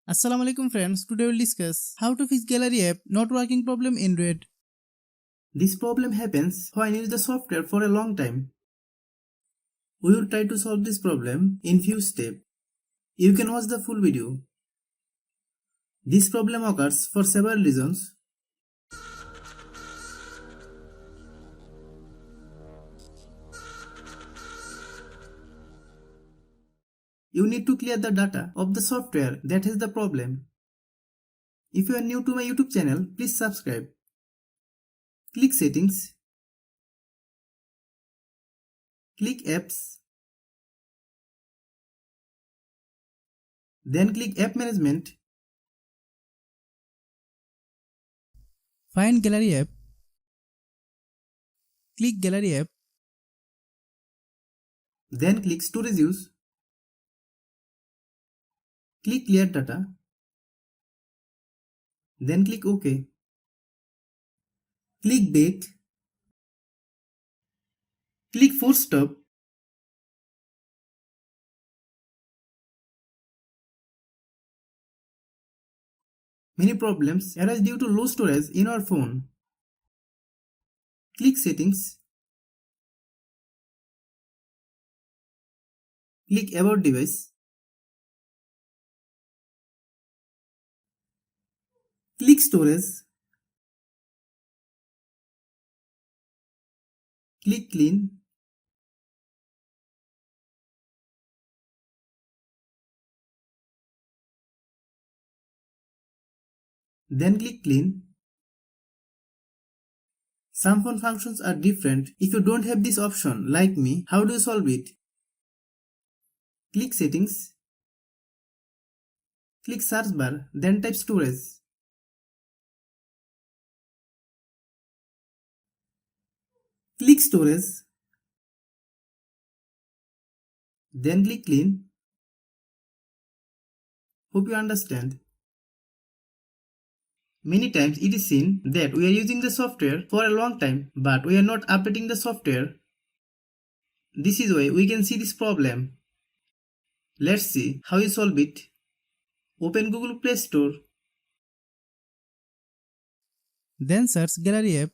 Assalamualaikum friends, today we'll discuss how to fix gallery app not working problem in Android. This problem happens when you use the software for a long time. We will try to solve this problem in few steps. You can watch the full video. This problem occurs for several reasons. You need to clear the data of the software that has the problem. If you are new to my YouTube channel, please subscribe. Click Settings. Click Apps. Then click App Management. Find gallery app. Click gallery app. Then click Storage Use. Click Clear Data. Then click OK. Click Back. Click Force Stop. Many problems arise due to low storage in our phone. Click Settings. Click About Device. Click Storage. Click Clean. Then click Clean. Some phone functions are different. If you don't have this option, like me, how do you solve it? Click Settings. Click Search Bar, then type Storage. Click Storage. Then click Clean. Hope you understand. Many times it is seen that we are using the software for a long time, but we are not updating the software. This is why we can see this problem. Let's see how you solve it. Open Google Play Store. Then search gallery app.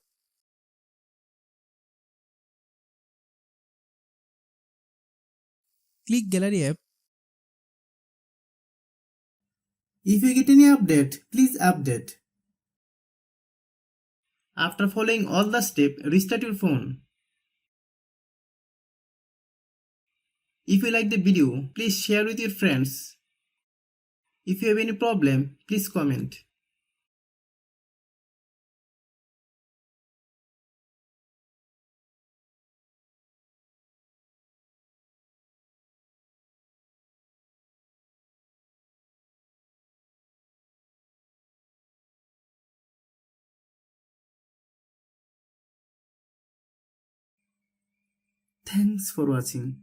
Click gallery app. If you get any update, please update. After following all the steps, restart your phone. If you like the video, please share with your friends. If you have any problem, please comment. Thanks for watching.